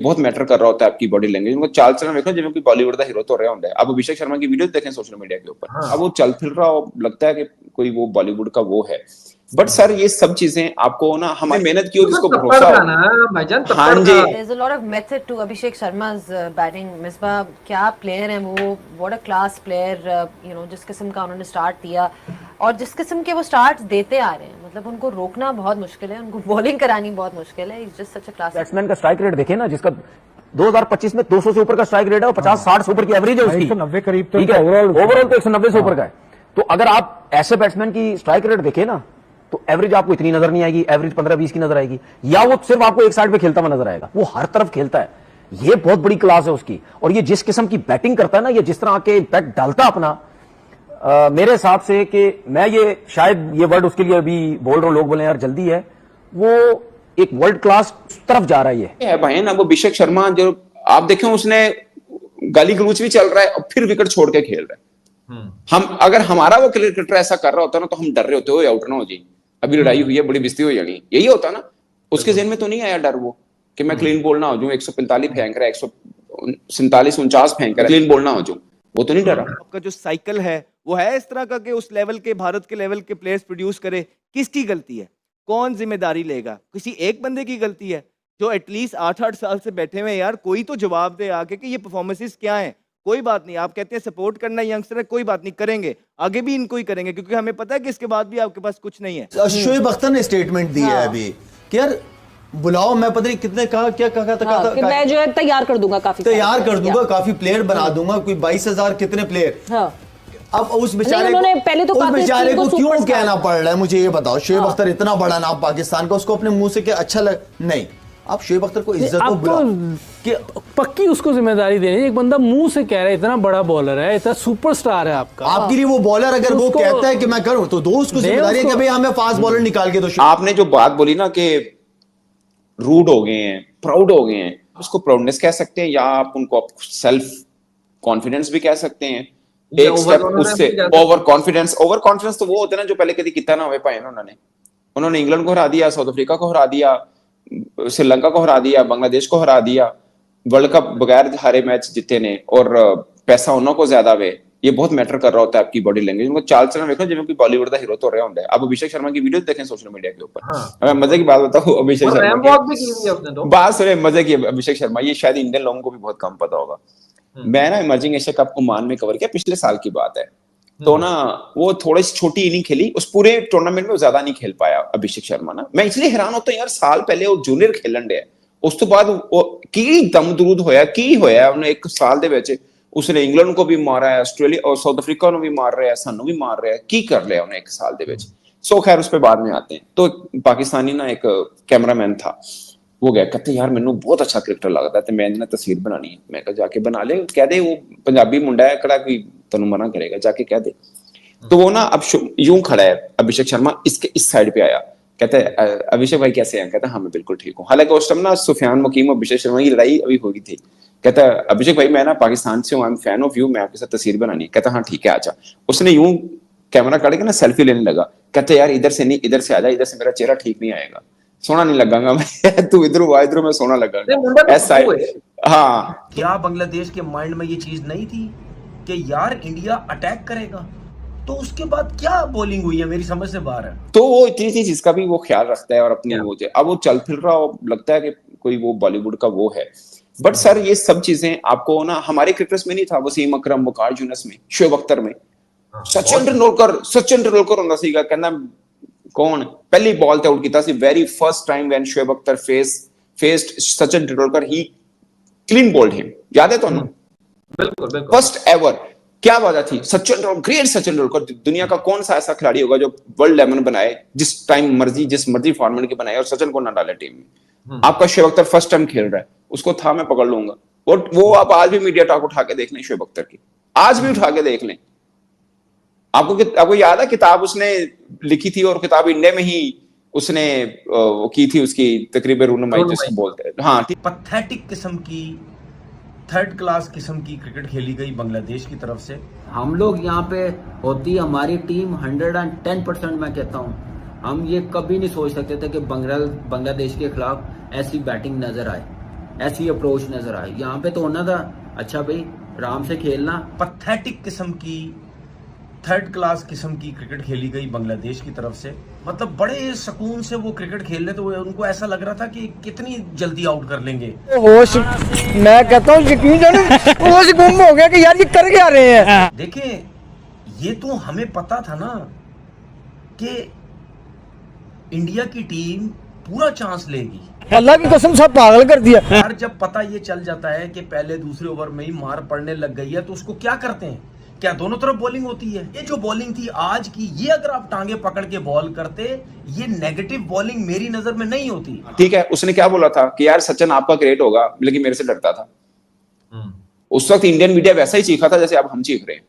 बहुत मैटर कर रहा होता है आपकी बॉडी लैंग्वेज। उनको चाल चलन देखो जिਵੇਂ कोई बॉलीवुड का हीरो तो रहा होता है। अब अभिषेक शर्मा की वीडियो देखें सोशल मीडिया के ऊपर, अब वो चल फिर रहा हो, लगता है कि कोई वो बॉलीवुड का वो है। बट सर ये सब चीजें आपको ना हमारी मेहनत की हो, जिसको भरोसा हो भाईजान, हाँ जी। There's a lot of method to Abhishek Sharma's batting. Misbah क्या प्लेयर हैं वो, what a class player, जिस किस्म का उन्होंने स्टार्ट दिया और जिस किस्म के वो स्टार्ट देते आ रहे हैं, मतलब उनको रोकना बहुत मुश्किल है, उनको बॉलिंग करानी बहुत मुश्किल है। He's just such a class batsman का स्ट्राइक रेट देखे ना, जिसका 2025 में 200 से ऊपर का स्ट्राइक रेट है और 50-60 से ऊपर की एवरेज है उसकी, 190 करीब तो ओवरऑल तो 190 से ऊपर का है। तो अगर आप ऐसे बैट्समैन की स्ट्राइक रेट देखे ना, तो एवरेज आपको इतनी नजर नहीं आएगी, एवरेज 15-20 की नजर आएगी, या वो सिर्फ आपको एक साइड पे खेलता हुआ नजर आएगा। वो हर तरफ खेलता है, ये बहुत बड़ी क्लास है उसकी। और ये जिस किस्म की बैटिंग करता है ना, ये जिस तरह के इंपैक्ट डालता अपना, मेरे हिसाब से कि मैं ये शायद ये वर्ड उसके लिए अभी बोल रहा हूं, लोग बोले यार जल्दी है, वो एक वर्ल्ड क्लास तरफ जा रहा है भाई ना। वो अभिषेक शर्मा जो आप देखें, उसने गाली गलौज भी चल रहा है और फिर विकेट छोड़ के खेल रहा है। हम अगर हमारा वो क्रिकेटर ऐसा कर रहा होता ना, तो हम डर रहे होते हो आउट ना हो जाए, अभी लड़ाई हुई है, बड़ी बिस्ती हो जानी, यही होता ना। उसके ज़हन में तो नहीं आया डर वो कि मैं क्लीन बोल ना हो जाऊं, 145 फेंक रहा है, 147-49 फेंक रहा है, क्लीन बोल ना हो जाऊं, वो तो नहीं डरा। आपका जो साइकिल है वो है इस तरह का कि उस लेवल के, भारत के लेवल के प्लेयर्स प्रोड्यूस करे। किसकी गलती है, कौन जिम्मेदारी लेगा? किसी एक बंदे की गलती है जो एटलीस्ट 8-8 साल से बैठे हुए। यार कोई तो जवाब दे आके कि ये परफॉर्मेंसेस क्या हैं। कोई बात नहीं, आप कहते हैं सपोर्ट करना यंगस्टर है, कोई बात नहीं, करेंगे आगे भी इनको ही करेंगे, क्योंकि हमें पता है कि इसके बाद भी आपके पास कुछ नहीं है। शोएब अख्तर ने स्टेटमेंट दी है अभी कि यार बुलाओ, मैं पता नहीं कितने कहा क्या कहा था कि मैं जो है तैयार कर दूंगा, काफी तैयार कर दूंगा, काफी प्लेयर बना दूंगा, कोई 22,000 कितने प्लेयर। अब उस बेचारे को क्यों कहना पड़ रहा है, मुझे ये बताओ। शोएब अख्तर इतना बड़ा नाम पाकिस्तान का, उसको अपने मुंह से क्या अच्छा लग नहीं। आप शोएब अख्तर को इज्जत कि पक्की उसको जिम्मेदारी देनी। एक बंदा मुंह से कह रहा है, इतना बड़ा बॉलर है, इतना सुपरस्टार है आपका, आपके लिए वो बॉलर अगर वो कहता है कि मैं करूं, तो दो उसको जिम्मेदारी है कि भाई हमें फास्ट बॉलर निकाल के दो। आपने जो बात बोली ना कि रूड हो गए हैं, प्राउड हो गए हैं, उसको प्राउडनेस कह सकते हैं, या आप उनको सेल्फ कॉन्फिडेंस भी कह सकते हैं। एक स्टेप उससे ओवर कॉन्फिडेंस तो वो होते हैं ना जो पहले कभी कितना ना हुए पाए ना। उन्होंने इंग्लैंड को हरा दिया, साउथ अफ्रीका को हरा दिया, श्रीलंका को हरा दिया, बांग्लादेश को हरा दिया, वर्ल्ड कप बगैर हारे मैच जीते ने, और पैसा उन्हों को ज्यादा वे। ये बहुत मैटर कर रहा होता है आपकी बॉडी लैंग्वेज। उनको चाल चलन देखो जिਵੇਂ कोई बॉलीवुड का हीरो तो रहा होता है। अब अभिषेक शर्मा की वीडियो देखें सोशल मीडिया के ऊपर। मैं मजे की बात बताऊं, अभिषेक शर्मा बात सुने, मजे की। अभिषेक शर्मा, ये शायद इंडियन लोगों को भी बहुत कम पता होगा। मैं ना इमर्जिंग एशिया कप ओमान में कवर किया, पिछले साल की बात है। तो ना वो थोड़ी सी छोटी इनिंग खेली, उस पूरे टूर्नामेंट में वो ज्यादा नहीं खेल पाया अभिषेक शर्मा ना। मैं इसलिए हैरान होता हूं यार, साल पहले वो जूनियर खेलन डे, उस तो बाद वो की दम दरूद होया, की होया उन्हें एक साल दे विच। उसने इंग्लैंड को भी मारा है, ऑस्ट्रेलिया और साउथ अफ्रीका को भी मार रहा है, सानू भी मार रहा है, की कर लिया उन्हें एक साल दे विच। सो खैर उस पर बाद में आते हैं। तो पाकिस्तानी ना एक कैमरामैन था, वो गया, कहते यार मैनू बहुत अच्छा क्रिकेटर लगता है, तो मैं इन्हें तस्वीर बनानी है। मैं कहा जाके बना ले, कह दे वो पंजाबी मुंडा है, कड़ा कोई तेनू मना करेगा, जाके कह दे। तो वो ना अब यूं खड़ा है अभिषेक शर्मा, इसके इस साइड पे आया, कहते अभिषेक भाई कैसे हैं? कहता हाँ मैं बिल्कुल ठीक हूँ। हालांकि उस टाइम ना सुफियान मुकीम और अभिषेक शर्मा की लड़ाई अभी हो गई थी। कहता अभिषेक भाई मैं ना पाकिस्तान से हूँ, I am fan of you, मैं आपके साथ तस्वीर बनानी है। कहता हाँ ठीक है आजा। उसने यूं कैमरा काट के ना सेल्फी लेने लगा। कहते यार इधर से नहीं, इधर से आजा, इधर से मेरा चेहरा ठीक नहीं आएगा, सोना नहीं लगेगा मैं, तू इधर आ, इधर मैं सोना लगा ऐसा। हाँ, क्या बांग्लादेश के माइंड में ये चीज नहीं थी कि यार इंडिया अटैक करेगा? तो उसके बाद क्या बॉलिंग हुई है, मेरी समझ से बाहर है। तो वो इतनी सी चीज का भी वो ख्याल रखता है और अपनी वो अब वो चल फिर रहा हो, लगता है कि कोई वो बॉलीवुड का वो है। बट सर ये सब चीजें आपको ना हमारे क्रिकेटर्स में नहीं था, वसीम अकरम, वकार यूनुस में, शोएब अख्तर में, सचिन तेंदुलकर होंदा सीगा, कहंदा कौन पहली बॉल ते आउट कीता सी, very first time when Shoaib Akhtar faced Sachin Tendulkar, he clean bowled him. याद है ਤੁਹਾਨੂੰ? बिल्कुल फर्स्ट एवर। क्या वजह थी? सचिन तेंदुलकर, ग्रेट सचिन तेंदुलकर। दुनिया का कौन सा ऐसा खिलाड़ी होगा जो वर्ल्ड 11 बनाए, जिस टाइम मर्जी जिस मर्जी फॉर्मेट के बनाए और सचिन को ना डाले टीम में? आपका शोएब अख्तर फर्स्ट टाइम खेल रहा है, उसको था मैं पकड़ लूंगा। और वो आप आज भी मीडिया टॉक उठा के देख लें शोएब अख्तर की, आज भी उठा के देख लें। आपको याद है किताब उसने लिखी थी, और किताब इंडिया में ही उसने की थी, उसकी तकरीबन रूनुमाई जिसको बोलते हैं। हाँ, पैथेटिक किस्म की, थर्ड क्लास किस्म की क्रिकेट खेली गई बांग्लादेश की तरफ से। हम लोग यहाँ पे होती हमारी टीम 110%, मैं कहता हूँ हम ये कभी नहीं सोच सकते थे कि बांग्लादेश के खिलाफ ऐसी बैटिंग नजर आए। ऐसी अप्रोच नजर आई। यहाँ पे तो होना था अच्छा भाई आराम से खेलना। पैथेटिक किस्म की, थर्ड क्लास किस्म की क्रिकेट खेली गई बांग्लादेश की तरफ से। मतलब बड़े सुकून से वो क्रिकेट खेल रहे थे, उनको ऐसा लग रहा था कि कितनी जल्दी आउट कर लेंगे। होश, मैं कहता हूँ यकीन जाने होश गुम हो गया कि यार ये कर क्या रहे हैं। देखें, ये तो हमें पता था ना कि इंडिया की टीम पूरा चांस लेगी। अल्लाह की कसम सब पागल कर दिया यार। जब पता ये चल जाता है कि पहले दूसरे ओवर में ही मार पड़ने लग गई है तो उसको क्या करते हैं? क्या दोनों तरफ बॉलिंग होती है? ये जो बॉलिंग थी आज की, ये अगर आप टांगे पकड़ के बॉल करते, ये नेगेटिव बॉलिंग मेरी नजर में नहीं होती। ठीक है, उसने क्या बोला था कि यार सचिन आपका ग्रेट होगा, लेकिन मेरे से डरता था। उस वक्त इंडियन मीडिया वैसा ही चीखा था जैसे अब हम चीख रहे हैं,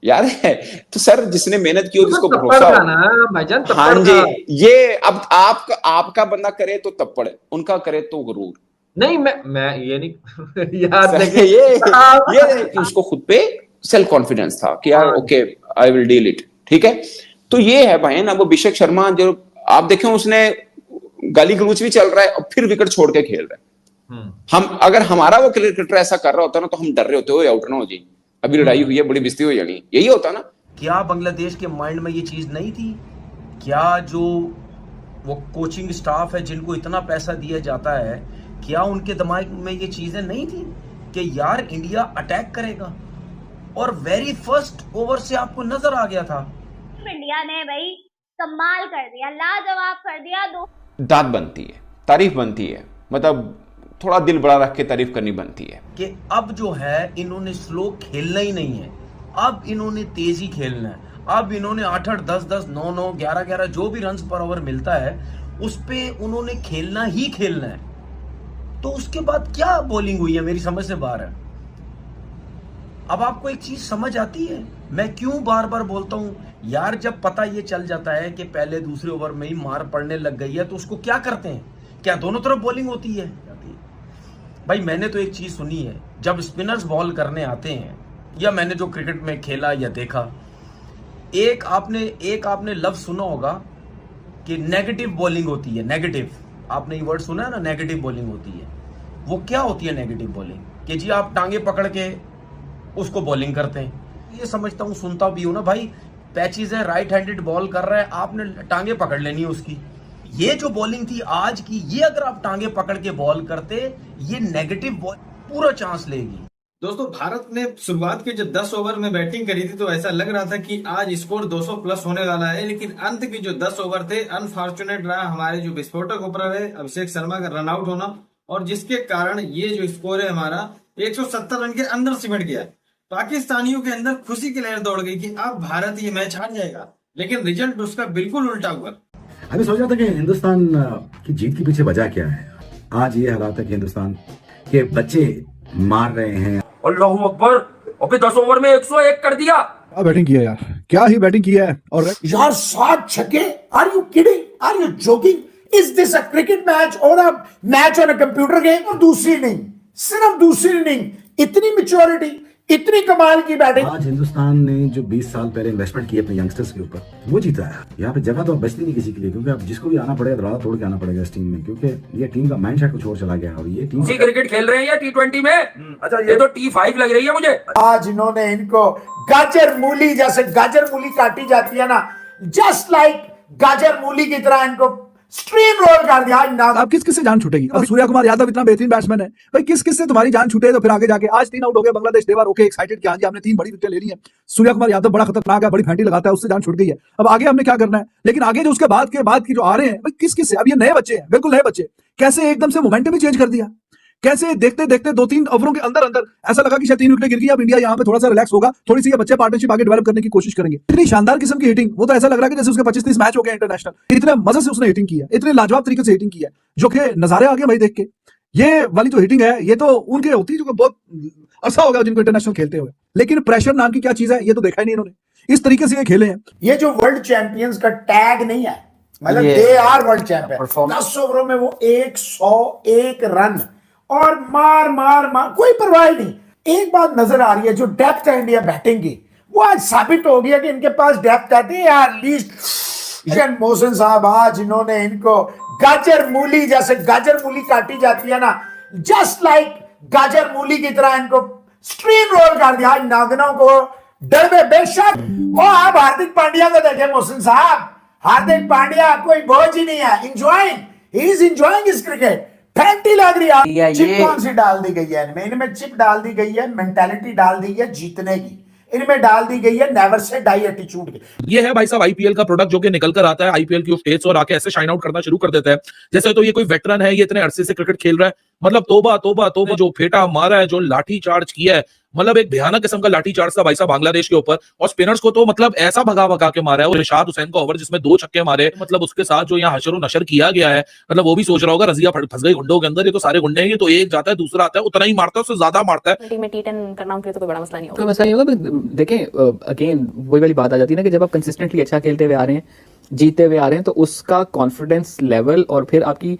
याद है? तो सर जिसने मेहनत की हो, जिसको भरोसा हो। हाँ जी, ये अब आपका बंदा करे तो तप्पड़, उनका करे तो गुरूर। नहीं, मैं ये नहीं यार, ये उसको खुद पे सेल्फ कॉन्फिडेंस था कि यार okay I will deal it. ठीक है, तो ये है भाई ना वो अभिषेक शर्मा, जो आप देखें उसने गाली गलौज भी चल रहा है और फिर विकेट छोड़ के खेल रहा है। हम अगर हमारा वो क्रिकेटर ऐसा कर रहा होता ना तो हम डर रहे होते हो आउट ना हो जी, अभी लड़ाई हुई है, बड़ी बिस्ती हो जानी, यही होता ना। क्या बांग्लादेश के माइंड में ये चीज नहीं थी? क्या जो वो कोचिंग स्टाफ है जिनको इतना पैसा दिया जाता है, क्या उनके दिमाग में ये चीजें नहीं थी कि यार इंडिया अटैक करेगा? और वेरी फर्स्ट ओवर से आपको नजर आ गया था इंडिया ने भाई कमाल कर दिया, लाजवाब कर दिया। दाद बनती है, तारीफ बनती है, मतलब थोड़ा दिल बड़ा रख के तारीफ करनी बनती है कि अब जो है इन्होंने स्लो खेलना ही नहीं है, अब इन्होंने तेजी खेलना है। अब इन्होंने 8-8, 10-10, 9-9, 11-11 जो भी रन पर ओवर मिलता है उस पे उन्होंने खेलना ही खेलना है। तो उसके बाद क्या बॉलिंग हुई है मेरी समझ से बाहर है। अब आपको एक चीज समझ आती है, मैं क्यों बार बार बोलता हूं यार, जब पता ये चल जाता है कि पहले दूसरे ओवर में ही मार पड़ने लग गई है तो उसको क्या करते हैं? क्या दोनों तरफ बॉलिंग होती है? भाई मैंने तो एक चीज सुनी है, जब स्पिनर्स बॉल करने आते हैं, या मैंने जो क्रिकेट में खेला या देखा, एक आपने लफ्ज सुना होगा कि नेगेटिव बॉलिंग होती है। नेगेटिव, आपने ये वर्ड सुना है ना, नेगेटिव बॉलिंग होती है। वो क्या होती है नेगेटिव बॉलिंग? कि जी आप टांगे पकड़ के उसको बॉलिंग करते हैं। ये समझता हूँ, सुनता भी हूं ना भाई, पैचेस है, राइट हैंडेड बॉल कर रहा है, आपने टांगे पकड़ लेनी है उसकी। ये जो बॉलिंग थी आज की, ये अगर आप टांगे पकड़ के बॉल करते, ये नेगेटिव बॉल पूरा चांस लेगी। दोस्तों, भारत ने शुरुआत के जो 10 ओवर में बैटिंग करी थी तो ऐसा लग रहा था कि आज स्कोर 200 प्लस होने वाला है, लेकिन अंत की जो 10 ओवर थे अनफॉर्चुनेट रहा हमारे जो विस्फोटक ओपनर है अभिषेक शर्मा का रन आउट होना, और जिसके कारण ये जो स्कोर है हमारा 170 रन के अंदर सिमट गया। पाकिस्तानियों के अंदर खुशी की लहर दौड़ गई कि अब भारत ये मैच हार जाएगा, लेकिन रिजल्ट उसका बिल्कुल उल्टा हुआ। हमें सोच रहा था कि हिंदुस्तान की जीत के पीछे वजह क्या है। आज ये हालात है कि हिंदुस्तान के बच्चे मार रहे हैं। अल्लाहू अकबर, अबे 10 ओवर में 101 कर दिया। क्या बैटिंग किया यार, क्या ही बैटिंग किया है। और यार 7 छक्के, are you kidding, are you joking? Is this a cricket match और a match on a computer game? और दूसरी इनिंग, सिर्फ दूसरी इनिंग, इतनी मैच्योरिटी, इतनी कमाल की बैटिंग। आज हिंदुस्तान ने जो 20 साल पहले इन्वेस्टमेंट की अपने यंगस्टर्स के ऊपर, वो जीता है। यहाँ पे जगह तो बचती नहीं किसी के लिए, क्योंकि अब जिसको भी आना पड़ेगा दरवाजा तोड़ के आना पड़ेगा इस टीम में, क्योंकि ये टीम का माइंडसेट कुछ और चला गया है। और ये टीम क्रिकेट खेल रहे हैं या T20 में? अच्छा, ये तो T5 लग रही है मुझे। आज इन्होंने इनको गाजर मूली, जैसे गाजर मूली काटी जाती है ना, जस्ट लाइक गाजर मूली की तरह इनको स्ट्रीम रोल कर दिया। अब किस किस से जान छूटेगी? अब सूर्या कुमार यादव इतना बेहतरीन बैट्समैन है, भाई किस किस से तुम्हारी जान छूटे? तो फिर आगे जाके आज 3 आउट हो गए बांग्लादेश, देवर ओके एक्साइटेड कि हाँ जी हमने 3 बड़ी विकेट ले ली है। सूर्या कुमार यादव बड़ा खतरनाक है, बड़ी फैंटी लगाता है, उससे जान छूट गई है। अब आगे हमने क्या करना है? लेकिन आगे जो उसके बाद की जो आ रहे हैं, भाई किस किस से? अब ये नए बच्चे हैं, बिल्कुल नए बच्चे, कैसे एकदम से मोमेंटम ही चेंज कर दिया। कैसे देखते देखते 2-3 ओवरों के अंदर ऐसा लगा कि शायद 3 विकेट गिर गई, अब इंडिया यहाँ पे थोड़ा सा रिलैक्स होगा, थोड़ी सी ये बच्चे पार्टनरशिप आगे डेवलप करने की कोशिश करेंगे। इतनी शानदार किस्म की हिटिंग, वो तो ऐसा लग रहा है कि जैसे उसके 25-30 मैच हो गए इंटरनेशनल। इतने मजे से उसने हिटिंग की है, इतने लाजवाब तरीके से हिटिंग की है, जो कि नजारे आ गए भाई देख के। ये वाली जो हिटिंग है, ये तो उनके होती है जो बहुत अच्छा होगा जिनको इंटरनेशनल खेलते हुए, लेकिन प्रेशर नाम की क्या चीज है ये तो देखा ही नहीं इन्होंने। इस तरीके से ये खेले हैं। ये जो वर्ल्ड चैंपियंस का टैग नहीं है, मतलब दे आर वर्ल्ड चैंपियन। 10 ओवरों में वो 101 रन और मार मार मार, कोई परवाह नहीं। एक बात नजर आ रही है, जो डेप्थ है इंडिया बैटिंग की, वो आज साबित हो गया कि इनके पास डेप्थ है यार। लीस्ट मोहसिन साहब, आज इन्होंने इनको गाजर मूली, जैसे गाजर मूली काटी जाती है ना, जस्ट लाइक गाजर मूली की तरह इनको स्ट्रीम रोल कर दिया नागनों को डरबे बेशक। और आप हार्दिक पांड्या को देखें मोहसिन साहब, हार्दिक पांड्या कोई बोझ ही नहीं है, enjoying, he is enjoying his cricket. फैंटी लग रही है। चिप कौन सी डाल दी गई है इनमें चिप डाल दी गई है, मेंटालिटी डाल दी है जीतने की, इनमें डाल दी गई है नेवर से डाई एटीट्यूड की। ये है भाई साहब आईपीएल का प्रोडक्ट जो कि निकल कर आता है आईपीएल की स्टेज और आके ऐसे शाइन आउट करना शुरू कर देता है। जैसे तो ये कोई वेटरन है, ये इतने अरसे से क्रिकेट खेल रहा है, मतलब तोबा तोबा तोबा जो फेटा मारा है, जो लाठी चार्ज किया है, मतलब एक भयानक किस्म का लाठी चार्ज था भाई साहब बांग्लादेश के ऊपर। और स्पिनर्स को तो मतलब ऐसा भगा भगा के मारा है। और रिशाद हुसैन का ओवर जिसमें 2 छक्के मारे, मतलब उसके साथ जो यहाँ हशर नशर किया गया है, मतलब वो भी सोच रहा होगा रजिया फंस गई गुंडों के अंदर, ये तो सारे गुंडे हैं, ये तो एक जाता है दूसरा आता है, उतना ही मारता है, उससे ज्यादा मारता है। में T10 करना उनके लिए तो कोई बड़ा मसला नहीं होगा। कोई मसला नहीं होगा। देखें अगेन वही वाली बात आ जाती है ना कि जब आप कंसिस्टेंटली अच्छा खेलते हुए आ रहे हैं, जीतते हुए आ रहे हैं, तो उसका कॉन्फिडेंस लेवल और फिर आपकी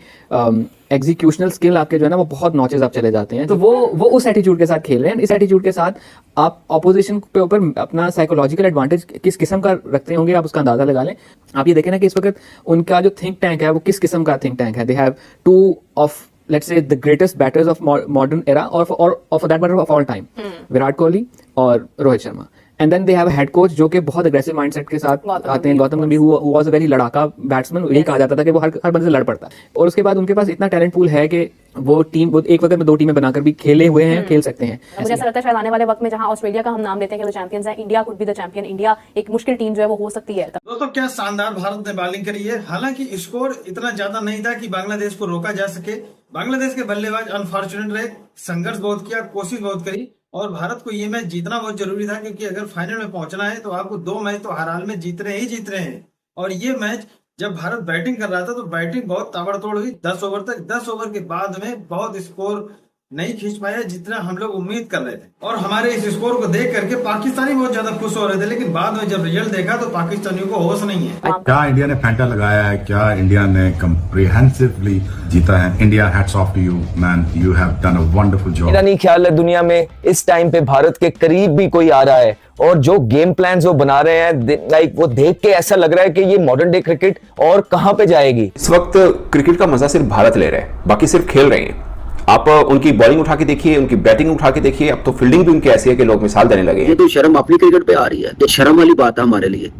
एग्जीक्यूशनल स्किल आपके जो है ना वो बहुत नॉचेस आप चले जाते हैं। तो वो उस एटीट्यूड के साथ खेल रहे हैं। इस एटीट्यूड के साथ आप ऑपोजिशन पे ऊपर अपना साइकोलॉजिकल एडवांटेज किस किस्म का रखते होंगे आप उसका अंदाजा लगा लें। आप ये देखें ना कि इस वक्त उनका जो थिंक टैंक है वो किस किस्म का थिंक टैंक है। They have 2 of let's say the greatest batters of modern era or for that matter of all time, Virat Kohli और Rohit Sharma. And then they have a head coach जो कि बहुत अग्रेसिव माइंडसेट के साथ आते हैं। Gautam Gambhir who was a very लड़ाका batsman, यही कहा जाता था कि वो हर बंदे से लड़ पड़ता है। और उसके बाद उनके पास इतना टैलेंट पूल है कि वो एक वक्त में 2 टीमें बनाकर भी खेले हुए हैं, खेल सकते हैं। मुझे ऐसा लगता है शायद आने वाले वक्त में जहां ऑस्ट्रेलिया का हम नाम लेते हैं कि वो चैंपियंस है, India could be the champion. India एक मुश्किल टीम जो है वो हो सकती है। दोस्तों क्या शानदार भारत ने बॉलिंग करी है। हालांकि स्कोर इतना ज्यादा नहीं था कि बांग्लादेश को रोका जा सके। बांग्लादेश के बल्लेबाज अनफॉर्चुनेट रहे, संघर्ष बहुत किया, कोशिश बहुत करी और भारत को ये मैच जीतना बहुत जरूरी था, क्योंकि अगर फाइनल में पहुंचना है तो आपको 2 मैच तो हर हाल में जीत रहे हैं। और ये मैच जब भारत बैटिंग कर रहा था तो बैटिंग बहुत ताबड़तोड़ हुई 10 ओवर तक। 10 ओवर के बाद में बहुत स्कोर नहीं खींच पाया जितना हम लोग उम्मीद कर रहे थे। और हमारे इस स्कोर को देख करके पाकिस्तानी बहुत ज्यादा खुश हो रहे थे, लेकिन बाद में जब रिजल्ट देखा तो पाकिस्तानियों को होश नहीं है। क्या इंडिया ने फैंटा लगाया है, क्या इंडिया ने कम्प्रिहेंसिवली जीता है। India hats off to you man, you have done a wonderful job. मेरा नहीं ख्याल है दुनिया में इस टाइम पे भारत के करीब भी कोई आ रहा है। और जो गेम प्लान्स वो बना रहे हैं, लाइक वो देख के ऐसा लग रहा है कि ये मॉडर्न डे क्रिकेट और कहां पे जाएगी। इस वक्त क्रिकेट का मजा सिर्फ भारत ले रहा है, बाकी सिर्फ खेल रहे हैं। आप उनकी बॉलिंग उठा के देखिए, उनकी बैटिंग उठा के देखिए, अब तो फील्डिंग भी उनकी ऐसी है कि लोग मिसाल देने लगे। ये तो शर्म अपनी क्रिकेट पे आ रही है, तो शर्म वाली बात है हमारे लिए,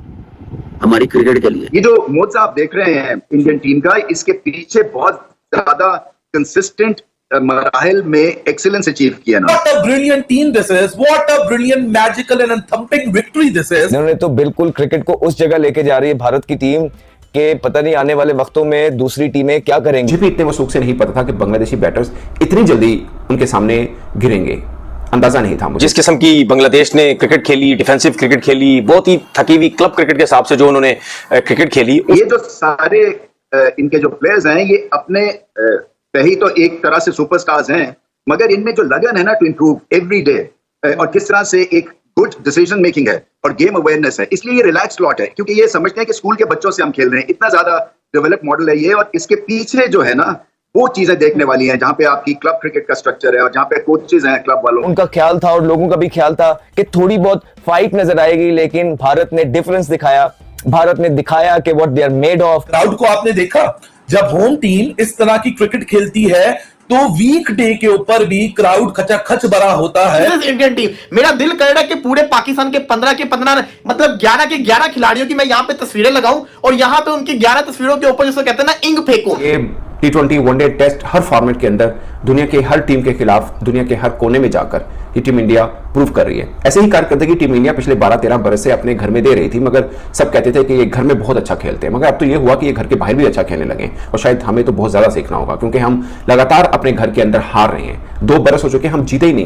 हमारी क्रिकेट के लिए। ये जो मोड आप देख रहे हैं इंडियन टीम का, इसके पीछे बहुत ज्यादा कंसिस्टेंट मराहिल में एक्सीलेंस अचीव किया ना। What a brilliant team this is, what a brilliant magical and thumping victory this is। इन्होंने तो बिल्कुल क्रिकेट को उस जगह लेके जा रही है भारत की टीम कि पता नहीं आने वाले वक्तों में दूसरी टीमें क्या करेंगी। मुझे भी इतने वसूख से नहीं पता था कि बांग्लादेशी बैटर्स इतनी जल्दी उनके सामने गिरेंगे, अंदाजा नहीं था मुझे। जिस किस्म की बांग्लादेश ने क्रिकेट खेली, डिफेंसिव क्रिकेट खेली, बहुत ही थकी हुई क्लब क्रिकेट के हिसाब से जो उन्होंने क्रिकेट खेली। ये जो सारे इनके जो प्लेयर्स हैं ये अपने ही तो एक तरह से सुपरस्टार्स हैं, मगर इनमें जो लगन है ना टू इंप्रूव एवरी डे, और किस तरह से एक गुड डिसीजन मेकिंग है और गेम अवेयरनेस है, इसलिए ये रिलैक्स लॉट है, क्योंकि ये समझते हैं कि स्कूल के बच्चों से हम खेल रहे हैं। इतना ज्यादा डेवलप मॉडल है ये, और इसके पीछे जो है ना वो चीजें देखने वाली हैं, जहाँ पे आपकी क्लब क्रिकेट का स्ट्रक्चर है और जहाँ पे कोचेज हैं क्लब वालों। उनका ख्याल था और लोगों का भी ख्याल था कि थोड़ी बहुत फाइट नजर आएगी, लेकिन भारत ने डिफरेंस दिखाया। भारत ने दिखाया कि what they are made of. Crowd को आपने देखा, जब होम टीम इस तरह की क्रिकेट खेलती है तो वीक डे के ऊपर भी क्राउड खचाखच भरा होता है। इंडियन टीम, मेरा दिल कर रहा है कि पूरे पाकिस्तान के 15 के 15 मतलब 11 के 11 खिलाड़ियों की मैं यहाँ पे तस्वीरें लगाऊं और यहाँ पे उनकी 11 तस्वीरों के ऊपर जिसको कहते हैं ना इंक फेंको। ये T20 वनडे टेस्ट हर फॉर्मेट के अंदर दुनिया के हर टीम के खिलाफ दुनिया के हर कोने में जाकर ये टीम इंडिया प्रूव कर रही है। ऐसे ही कारकर्दगी टीम इंडिया पिछले 12-13 बरस से अपने घर में दे रही थी, मगर सब कहते थे कि ये घर में बहुत अच्छा खेलते हैं, मगर अब तो ये हुआ कि ये घर के बाहर भी अच्छा खेलने लगे। और शायद हमें तो बहुत ज्यादा सीखना होगा, क्योंकि हम लगातार अपने घर के अंदर हार रहे हैं। 2 बरस हो चुके हम जीते ही नहीं।